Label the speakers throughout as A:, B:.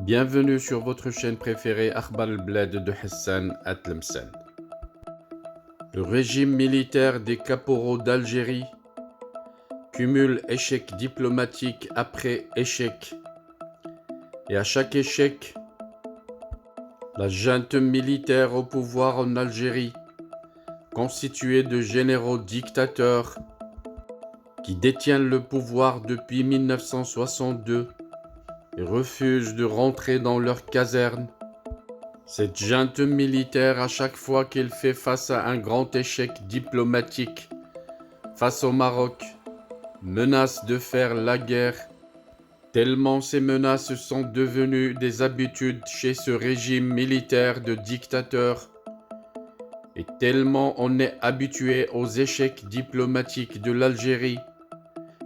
A: Bienvenue sur votre chaîne préférée Akhbar al-Bled de Hassan Atlemsen. Le régime militaire des caporaux d'Algérie cumule échec diplomatique après échec. Et à chaque échec, la junte militaire au pouvoir en Algérie, constituée de généraux dictateurs qui détiennent le pouvoir depuis 1962 et refusent de rentrer dans leurs casernes. Cette junte militaire, à chaque fois qu'elle fait face à un grand échec diplomatique face au Maroc, menace de faire la guerre, tellement ces menaces sont devenues des habitudes chez ce régime militaire de dictateurs, et tellement on est habitué aux échecs diplomatiques de l'Algérie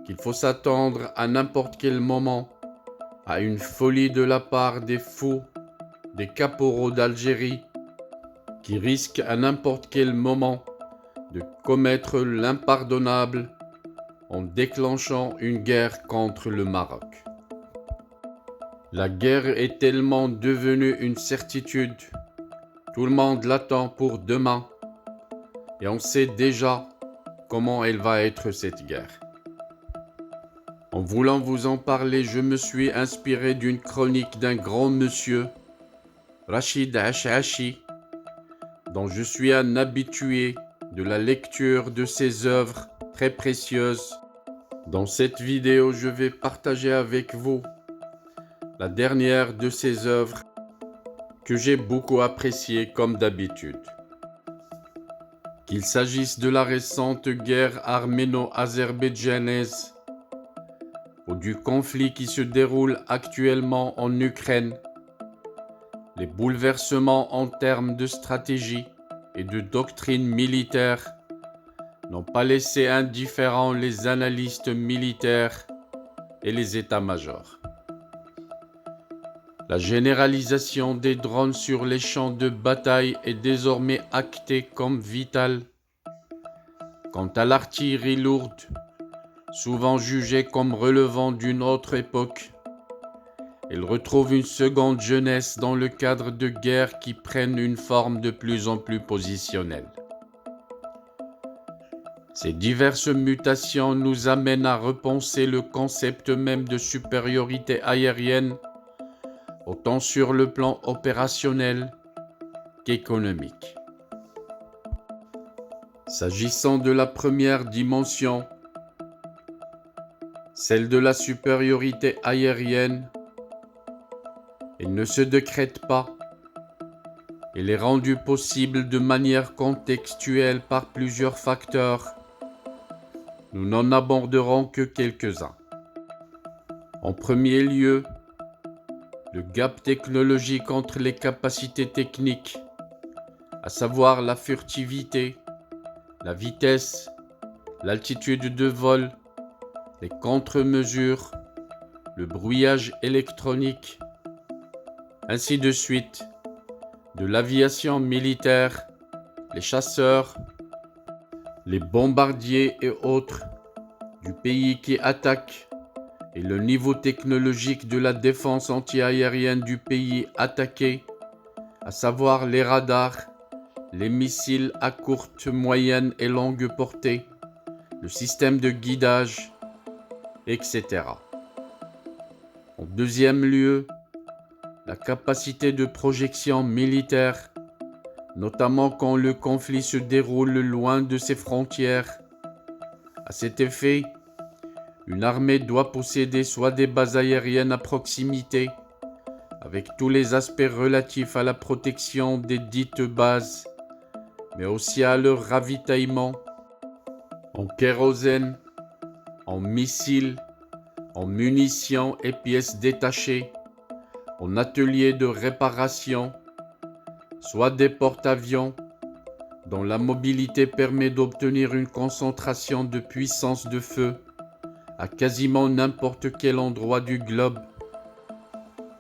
A: qu'il faut s'attendre à n'importe quel moment à une folie de la part des fous, des caporaux d'Algérie, qui risquent à n'importe quel moment de commettre l'impardonnable en déclenchant une guerre contre le Maroc. La guerre est tellement devenue une certitude, tout le monde l'attend pour demain, et on sait déjà comment elle va être cette guerre. En voulant vous en parler, je me suis inspiré d'une chronique d'un grand monsieur, Rachid Achachi, dont je suis un habitué de la lecture de ses œuvres très précieuses. Dans cette vidéo, je vais partager avec vous la dernière de ses œuvres que j'ai beaucoup appréciée comme d'habitude. Qu'il s'agisse de la récente guerre arméno-azerbaïdjanaise ou du conflit qui se déroule actuellement en Ukraine, les bouleversements en termes de stratégie et de doctrine militaire n'ont pas laissé indifférents les analystes militaires et les états-majors. La généralisation des drones sur les champs de bataille est désormais actée comme vitale. Quant à l'artillerie lourde, souvent jugée comme relevant d'une autre époque, elle retrouve une seconde jeunesse dans le cadre de guerres qui prennent une forme de plus en plus positionnelle. Ces diverses mutations nous amènent à repenser le concept même de supériorité aérienne, autant sur le plan opérationnel qu'économique. S'agissant de la première dimension, celle de la supériorité aérienne, elle ne se décrète pas. Elle est rendue possible de manière contextuelle par plusieurs facteurs. Nous n'en aborderons que quelques-uns. En premier lieu, le gap technologique entre les capacités techniques, à savoir la furtivité, la vitesse, l'altitude de vol, les contre-mesures, le brouillage électronique, ainsi de suite, de l'aviation militaire, les chasseurs, les bombardiers et autres, du pays qui attaque, et le niveau technologique de la défense antiaérienne du pays attaqué, à savoir les radars, les missiles à courte, moyenne et longue portée, le système de guidage, etc. En deuxième lieu, la capacité de projection militaire, notamment quand le conflit se déroule loin de ses frontières. À cet effet, une armée doit posséder soit des bases aériennes à proximité, avec tous les aspects relatifs à la protection des dites bases, mais aussi à leur ravitaillement en kérosène, en missiles, en munitions et pièces détachées, en ateliers de réparation, soit des porte-avions dont la mobilité permet d'obtenir une concentration de puissance de feu à quasiment n'importe quel endroit du globe.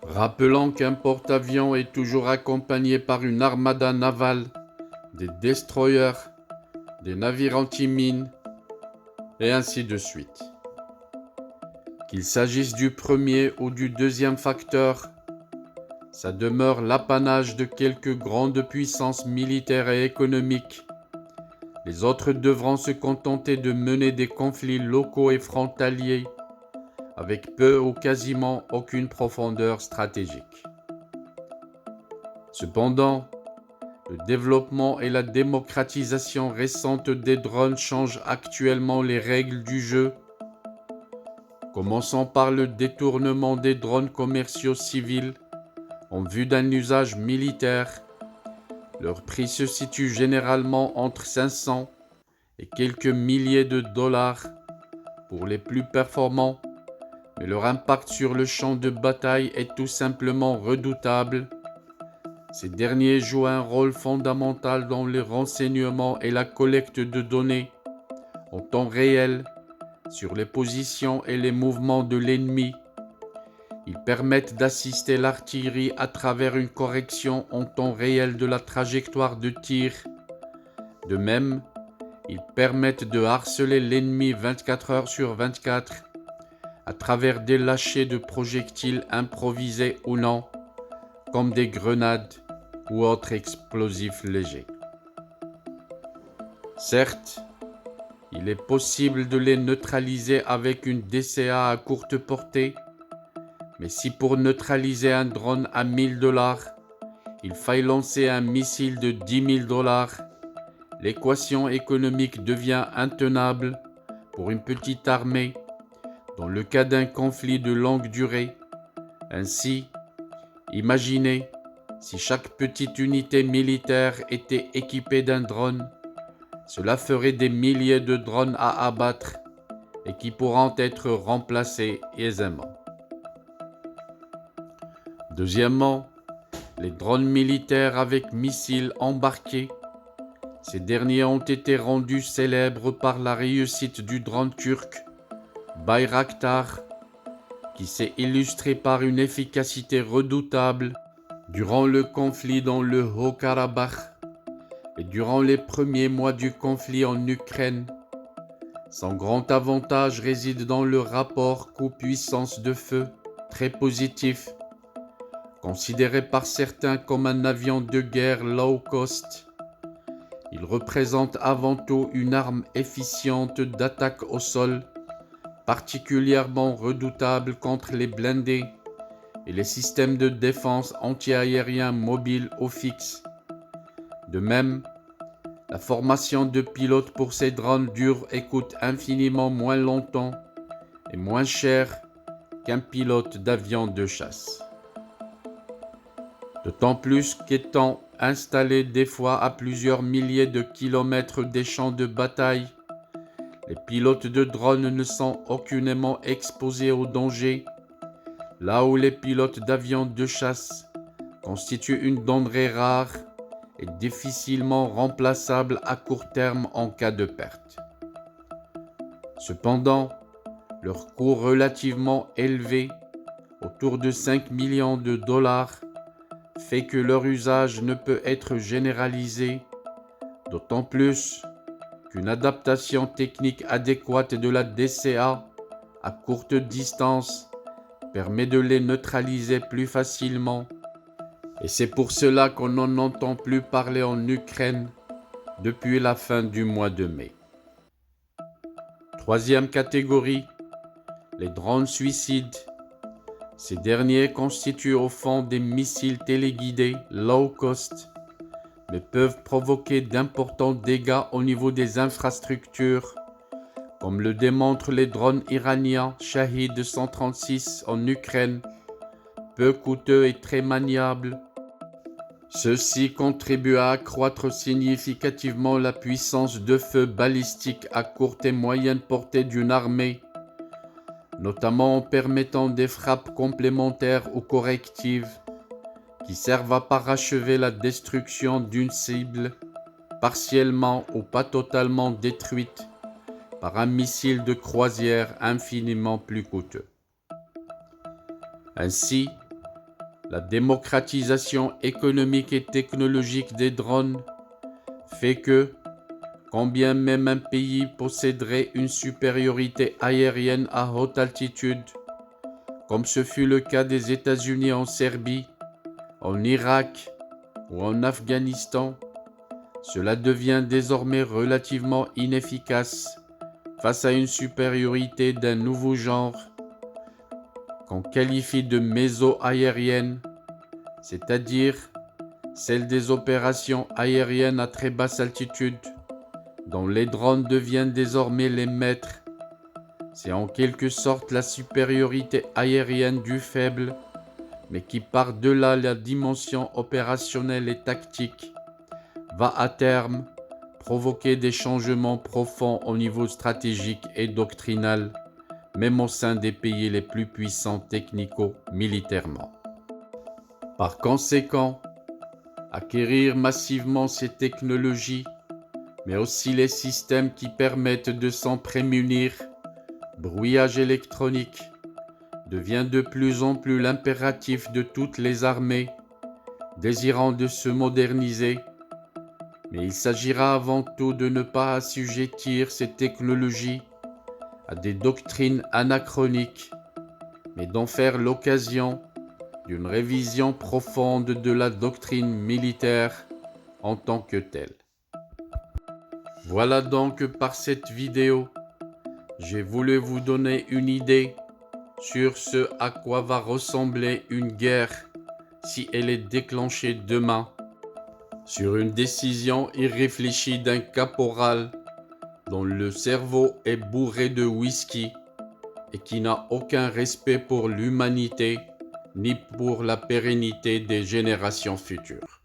A: Rappelons qu'un porte-avions est toujours accompagné par une armada navale, des destroyers, des navires anti-mines, et ainsi de suite. Qu'il s'agisse du premier ou du deuxième facteur, ça demeure l'apanage de quelques grandes puissances militaires et économiques. Les autres devront se contenter de mener des conflits locaux et frontaliers, avec peu ou quasiment aucune profondeur stratégique. Cependant, le développement et la démocratisation récente des drones changent actuellement les règles du jeu. Commençons par le détournement des drones commerciaux civils en vue d'un usage militaire. Leur prix se situe généralement entre 500 et quelques milliers de dollars pour les plus performants, mais leur impact sur le champ de bataille est tout simplement redoutable. Ces derniers jouent un rôle fondamental dans les renseignements et la collecte de données en temps réel sur les positions et les mouvements de l'ennemi. Ils permettent d'assister l'artillerie à travers une correction en temps réel de la trajectoire de tir. De même, ils permettent de harceler l'ennemi 24 heures sur 24 à travers des lâchers de projectiles improvisés ou non, comme des grenades ou autres explosifs légers. Certes, il est possible de les neutraliser avec une DCA à courte portée, mais si pour neutraliser un drone à 1000 $, il faille lancer un missile de 10 000 $, l'équation économique devient intenable pour une petite armée dans le cas d'un conflit de longue durée. Ainsi, imaginez si chaque petite unité militaire était équipée d'un drone, cela ferait des milliers de drones à abattre et qui pourront être remplacés aisément. Deuxièmement, les drones militaires avec missiles embarqués. Ces derniers ont été rendus célèbres par la réussite du drone turc Bayraktar, qui s'est illustré par une efficacité redoutable durant le conflit dans le Haut-Karabakh et durant les premiers mois du conflit en Ukraine. Son grand avantage réside dans le rapport coût-puissance de feu, très positif, considéré par certains comme un avion de guerre low cost. Il représente avant tout une arme efficiente d'attaque au sol, particulièrement redoutable contre les blindés et les systèmes de défense antiaériens mobiles ou fixes. De même, la formation de pilotes pour ces drones dure et coûte infiniment moins longtemps et moins cher qu'un pilote d'avion de chasse. D'autant plus qu'étant installés des fois à plusieurs milliers de kilomètres des champs de bataille, les pilotes de drones ne sont aucunement exposés au danger, là où les pilotes d'avions de chasse constituent une denrée rare et difficilement remplaçable à court terme en cas de perte. Cependant, leur coût relativement élevé, autour de 5 millions de dollars, fait que leur usage ne peut être généralisé, d'autant plus qu'une adaptation technique adéquate de la DCA à courte distance permet de les neutraliser plus facilement. Et c'est pour cela qu'on n'en entend plus parler en Ukraine depuis la fin du mois de mai. Troisième catégorie, les drones suicides. Ces derniers constituent au fond des missiles téléguidés low cost, mais peuvent provoquer d'importants dégâts au niveau des infrastructures, comme le démontrent les drones iraniens Shahid 136 en Ukraine, peu coûteux et très maniables. Ceux-ci contribuent à accroître significativement la puissance de feu balistique à courte et moyenne portée d'une armée, notamment en permettant des frappes complémentaires ou correctives qui servent à parachever la destruction d'une cible partiellement ou pas totalement détruite par un missile de croisière infiniment plus coûteux. Ainsi, la démocratisation économique et technologique des drones fait que, quand bien même un pays posséderait une supériorité aérienne à haute altitude, comme ce fut le cas des États-Unis en Serbie, en Irak ou en Afghanistan, cela devient désormais relativement inefficace face à une supériorité d'un nouveau genre qu'on qualifie de méso-aérienne, c'est-à-dire celle des opérations aériennes à très basse altitude, dont les drones deviennent désormais les maîtres. C'est en quelque sorte la supériorité aérienne du faible, mais qui par-delà la dimension opérationnelle et tactique, va à terme provoquer des changements profonds au niveau stratégique et doctrinal, même au sein des pays les plus puissants technico-militairement. Par conséquent, acquérir massivement ces technologies, mais aussi les systèmes qui permettent de s'en prémunir, brouillage électronique, devient de plus en plus l'impératif de toutes les armées désirant de se moderniser, mais il s'agira avant tout de ne pas assujettir ces technologies à des doctrines anachroniques, mais d'en faire l'occasion d'une révision profonde de la doctrine militaire en tant que telle. Voilà donc par cette vidéo, j'ai voulu vous donner une idée sur ce à quoi va ressembler une guerre si elle est déclenchée demain, sur une décision irréfléchie d'un caporal dont le cerveau est bourré de whisky et qui n'a aucun respect pour l'humanité ni pour la pérennité des générations futures.